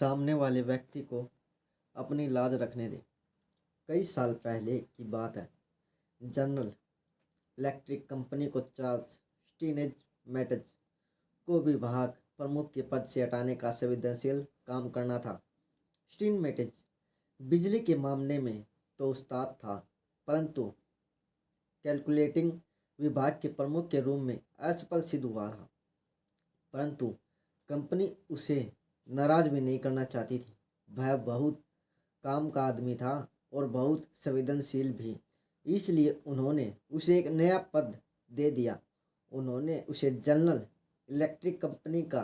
सामने वाले व्यक्ति को अपनी लाज रखने दें। कई साल पहले की बात है। जनरल इलेक्ट्रिक कंपनी को चार्ल्स स्टीनेज को विभाग प्रमुख के पद से हटाने का संवेदनशील काम करना था। स्टीनमेटेज बिजली के मामले में तो उस्ताद था, परंतु कैलकुलेटिंग विभाग के प्रमुख के रूप में असफल सिद्ध हुआ था। परंतु कंपनी उसे नाराज भी नहीं करना चाहती थी। वह बहुत काम का आदमी था और बहुत संवेदनशील भी, इसलिए उन्होंने उसे एक नया पद दे दिया। उन्होंने उसे जनरल इलेक्ट्रिक कंपनी का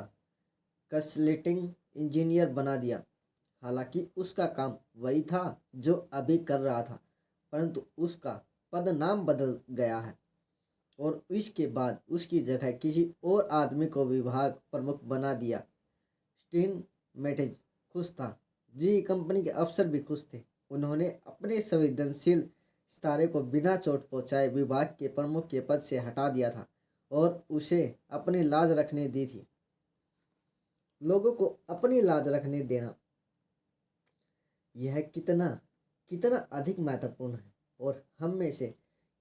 कंसल्टिंग इंजीनियर बना दिया। हालांकि उसका काम वही था जो अभी कर रहा था, परंतु उसका पद नाम बदल गया है और इसके बाद उसकी जगह किसी और आदमी को विभाग प्रमुख बना दिया। स्टीन मेटेज खुश था। जी कंपनी के अफसर भी खुश थे। उन्होंने अपने संवेदनशील सितारे को बिना चोट पहुंचाए विभाग के प्रमुख के पद से हटा दिया था और उसे अपनी लाज रखने दी थी। लोगों को अपनी लाज रखने देना, यह कितना कितना अधिक महत्वपूर्ण है और हम में से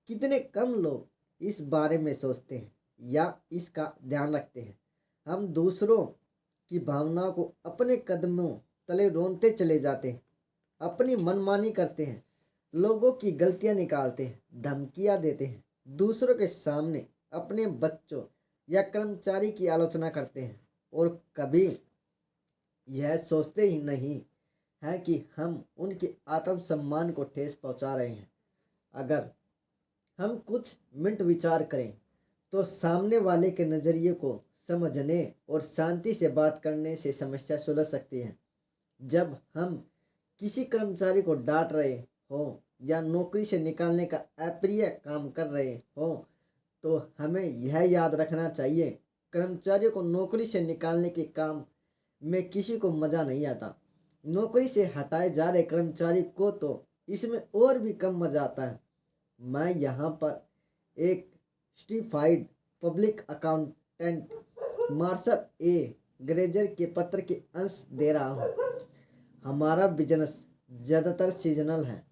कितने कम लोग इस बारे में सोचते हैं या इसका ध्यान रखते हैं। हम दूसरों की भावनाओं को अपने कदमों तले रोनते चले जाते हैं, अपनी मनमानी करते हैं, लोगों की गलतियां निकालते हैं, धमकियां देते हैं, दूसरों के सामने अपने बच्चों या कर्मचारी की आलोचना करते हैं और कभी यह सोचते ही नहीं है कि हम उनके आत्मसम्मान को ठेस पहुंचा रहे हैं। अगर हम कुछ मिनट विचार करें तो सामने वाले के नज़रिए को समझने और शांति से बात करने से समस्या सुलझ सकती है। जब हम किसी कर्मचारी को डांट रहे हों या नौकरी से निकालने का अप्रिय काम कर रहे हों तो हमें यह याद रखना चाहिए, कर्मचारियों को नौकरी से निकालने के काम में किसी को मज़ा नहीं आता। नौकरी से हटाए जा रहे कर्मचारी को तो इसमें और भी कम मज़ा आता है। मैं यहाँ पर एक certified public accountant marshal A grazer के पत्र के अंश दे रहा हूँ। हमारा बिजनेस ज़्यादातर सीजनल है,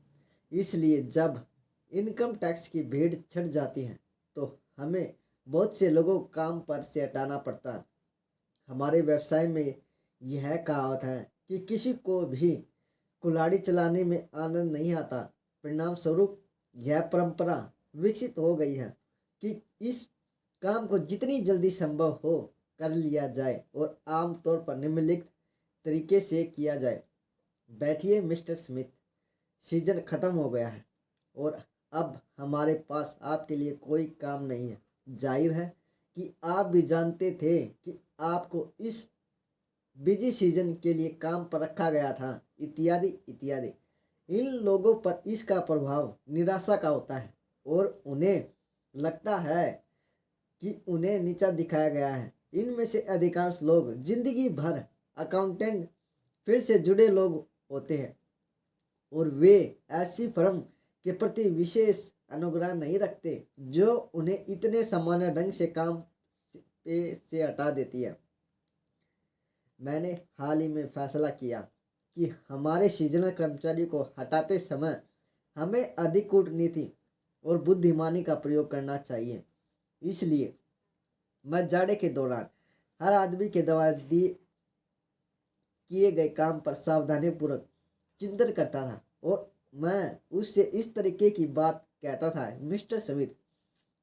इसलिए जब इनकम टैक्स की भीड़ छट जाती है तो हमें बहुत से लोगों को काम पर से हटाना पड़ता है। हमारे व्यवसाय में यह कहावत है कि किसी को भी कुल्हाड़ी चलाने में आनंद नहीं आता। परिणाम स्वरूप यह परंपरा विकसित हो गई है कि इस काम को जितनी जल्दी संभव हो कर लिया जाए और आमतौर पर निम्नलिखित तरीके से किया जाए। बैठिए मिस्टर स्मिथ, सीजन खत्म हो गया है और अब हमारे पास आपके लिए कोई काम नहीं है। जाहिर है कि आप भी जानते थे कि आपको इस बिजी सीजन के लिए काम पर रखा गया था, इत्यादि इत्यादि। इन लोगों पर इसका प्रभाव निराशा का होता है और उन्हें लगता है कि उन्हें नीचा दिखाया गया है। इनमें से अधिकांश लोग जिंदगी भर अकाउंटेंट फिर से जुड़े लोग होते हैं और वे ऐसी फर्म के प्रति विशेष अनुग्रह नहीं रखते जो उन्हें इतने सामान्य ढंग से काम से हटा देती है। मैंने हाल ही में फैसला किया कि हमारे सीजनल कर्मचारी को हटाते समय हमें अधिक कूटनीति और बुद्धिमानी का प्रयोग करना चाहिए। इसलिए मैं जाड़े के दौरान हर आदमी के द्वारा दिए किए गए काम पर सावधानीपूर्वक चिंतन करता था और मैं उससे इस तरीके की बात कहता था, मिस्टर स्मिथ,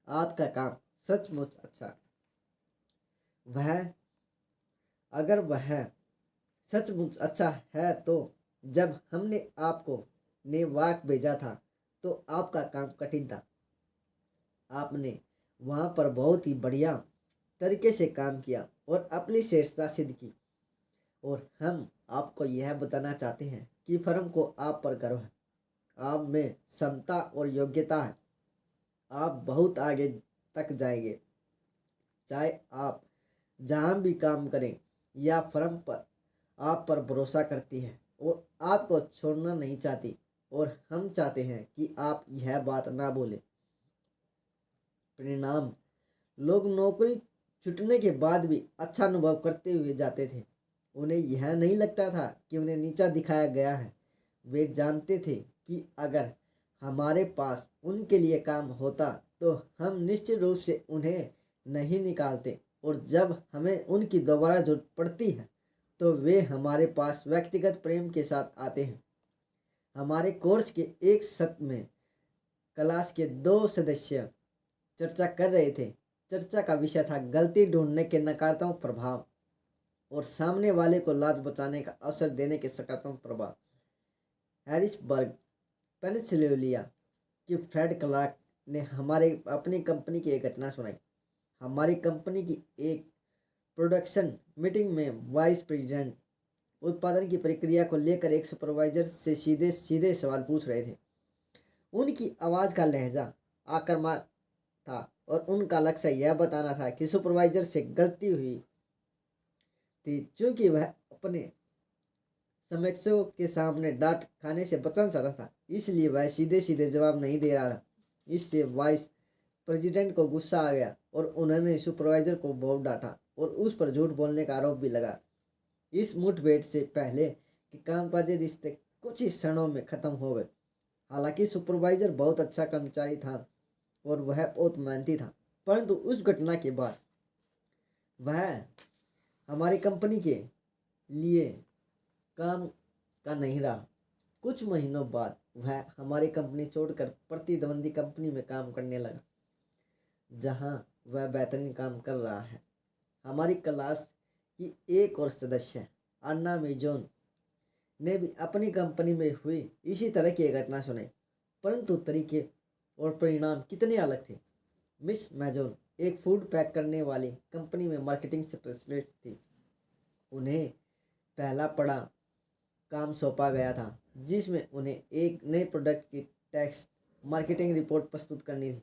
आपका काम सचमुच अच्छा है। वह सचमुच अच्छा है तो जब हमने आपको नेवाक भेजा था तो आपका काम कठिन था। आपने वहाँ पर बहुत ही बढ़िया तरीके से काम किया और अपनी श्रेष्ठता सिद्ध की और हम आपको यह बताना चाहते हैं कि फर्म को आप पर गर्व है। आप में क्षमता और योग्यता है। आप बहुत आगे तक जाएंगे। चाहे आप जहाँ भी काम करें या फर्म पर आप पर भरोसा करती है और आपको छोड़ना नहीं चाहती और हम चाहते हैं कि आप यह बात ना भूलें। परिणाम, लोग नौकरी छूटने के बाद भी अच्छा अनुभव करते हुए जाते थे। उन्हें यह नहीं लगता था कि उन्हें नीचा दिखाया गया है। वे जानते थे कि अगर हमारे पास उनके लिए काम होता तो हम निश्चित रूप से उन्हें नहीं निकालते, और जब हमें उनकी दोबारा जरूरत पड़ती है तो वे हमारे पास व्यक्तिगत प्रेम के साथ आते हैं। हमारे कोर्स के एक सत्र में क्लास के 2 सदस्य चर्चा कर रहे थे। चर्चा का विषय था गलती ढूंढने के नकारात्मक प्रभाव और सामने वाले को लात बचाने का अवसर देने के सकारात्मक प्रभाव। हैरिसबर्ग, पेनिसिल्वेनिया की फ्रेड क्लार्क ने हमारे अपनी कंपनी की एक घटना सुनाई। हमारी कंपनी की एक प्रोडक्शन मीटिंग में वाइस प्रेसिडेंट उत्पादन की प्रक्रिया को लेकर एक सुपरवाइजर से सीधे सीधे सवाल पूछ रहे थे। उनकी आवाज़ का लहजा आक्रामक था और उनका लक्ष्य यह बताना था कि सुपरवाइजर से गलती हुई थी। चूंकि वह अपने समकक्षों के सामने डांट खाने से बचना चाहता था, इसलिए वह सीधे सीधे जवाब नहीं दे रहा था। इससे वाइस प्रेसिडेंट को गुस्सा आ गया और उन्होंने सुपरवाइजर को बहुत डांटा और उस पर झूठ बोलने का आरोप भी लगा। इस मुठभेड़ से पहले कि कामकाजी रिश्ते कुछ ही क्षणों में खत्म हो गए। हालांकि सुपरवाइजर बहुत अच्छा कर्मचारी था और वह बहुत मेहनती था, परंतु उस घटना के बाद वह हमारी कंपनी के लिए काम का नहीं रहा। कुछ महीनों बाद वह हमारी कंपनी छोड़कर प्रतिद्वंदी कंपनी में काम करने लगा, जहां वह बेहतरीन काम कर रहा है। हमारी क्लास की एक और सदस्य अन्ना मेजोन ने भी अपनी कंपनी में हुई इसी तरह की एक घटना सुनाई, परंतु तरीके और परिणाम कितने अलग थे। मिस मेजोन एक फूड पैक करने वाली कंपनी में मार्केटिंग स्पेशलिस्ट थी। उन्हें पहला बड़ा काम सौंपा गया था, जिसमें उन्हें एक नए प्रोडक्ट की टेक्स्ट मार्केटिंग रिपोर्ट प्रस्तुत करनी थी।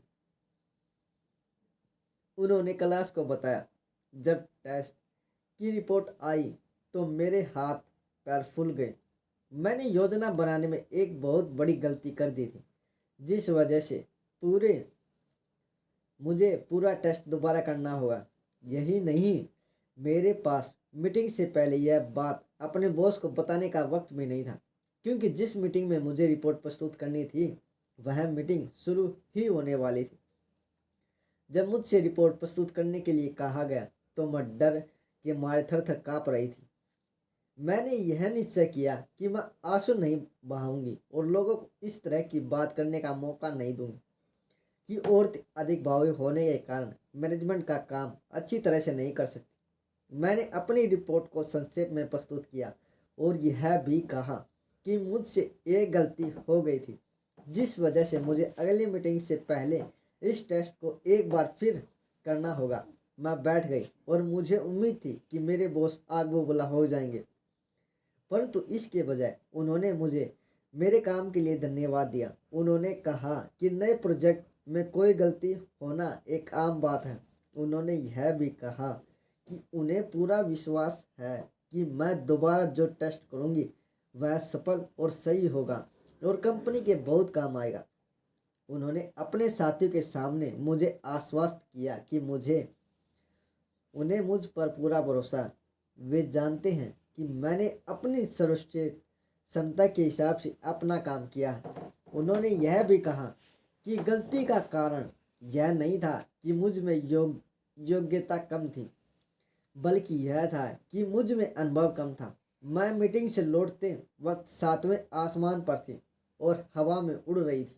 उन्होंने क्लास को बताया, जब टेस्ट की रिपोर्ट आई तो मेरे हाथ पैर फूल गए। मैंने योजना बनाने में एक बहुत बड़ी गलती कर दी थी, जिस वजह से मुझे पूरा टेस्ट दोबारा करना होगा। यही नहीं, मेरे पास मीटिंग से पहले यह बात अपने बॉस को बताने का वक्त भी नहीं था, क्योंकि जिस मीटिंग में मुझे रिपोर्ट प्रस्तुत करनी थी वह मीटिंग शुरू ही होने वाली थी। जब मुझसे रिपोर्ट प्रस्तुत करने के लिए कहा गया तो मैं डर के मारे थर थर काँप रही थी। मैंने यह निश्चय किया कि मैं आंसू नहीं बहाऊंगी और लोगों को इस तरह की बात करने का मौका नहीं दूंगी कि और अधिक भावुक होने के कारण मैनेजमेंट का काम अच्छी तरह से नहीं कर सकती। मैंने अपनी रिपोर्ट को संक्षेप में प्रस्तुत किया और यह भी कहा कि मुझसे एक गलती हो गई थी, जिस वजह से मुझे अगली मीटिंग से पहले इस टेस्ट को एक बार फिर करना होगा। मैं बैठ गई और मुझे उम्मीद थी कि मेरे बॉस आग बबूला हो जाएंगे, परंतु इसके बजाय उन्होंने मुझे मेरे काम के लिए धन्यवाद दिया। उन्होंने कहा कि नए प्रोजेक्ट में कोई गलती होना एक आम बात है। उन्होंने यह भी कहा कि उन्हें पूरा विश्वास है कि मैं दोबारा जो टेस्ट करूंगी वह सफल और सही होगा और कंपनी के बहुत काम आएगा। उन्होंने अपने साथियों के सामने मुझे आश्वस्त किया कि उन्हें मुझ पर पूरा भरोसा है। वे जानते हैं कि मैंने अपनी सर्वश्रेष्ठ क्षमता के हिसाब से अपना काम किया है। उन्होंने यह भी कहा कि गलती का कारण यह नहीं था कि मुझ में योग्यता कम थी, बल्कि यह था कि मुझ में अनुभव कम था। मैं मीटिंग से लौटते वक्त 7वें आसमान पर थी और हवा में उड़ रही थी।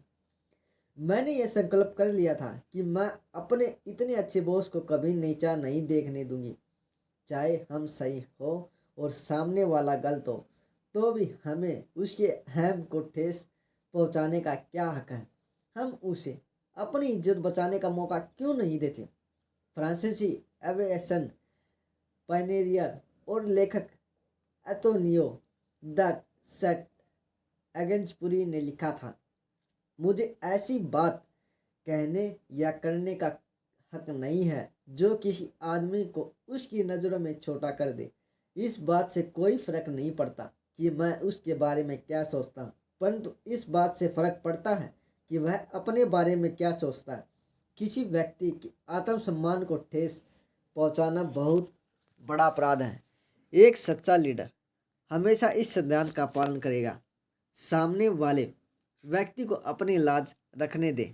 मैंने यह संकल्प कर लिया था कि मैं अपने इतने अच्छे बॉस को कभी नीचा नहीं देखने दूंगी। चाहे हम सही हो और सामने वाला गलत हो, तो भी हमें उसके अहम को ठेस पहुंचाने का क्या हक है। हम उसे अपनी इज्जत बचाने का मौका क्यों नहीं देते। फ्रांसीसी एविएशन पायनियर और लेखक एंटोनियो द सेंट एग्यूपेरी ने लिखा था, मुझे ऐसी बात कहने या करने का हक नहीं है जो किसी आदमी को उसकी नज़रों में छोटा कर दे। इस बात से कोई फर्क नहीं पड़ता कि मैं उसके बारे में क्या सोचता हूँ, परंतु इस बात से फर्क पड़ता है कि वह अपने बारे में क्या सोचता है। किसी व्यक्ति के आत्मसम्मान को ठेस पहुँचाना बहुत बड़ा अपराध है। एक सच्चा लीडर हमेशा इस सिद्धांत का पालन करेगा, सामने वाले व्यक्ति को अपनी लाज रखने दे,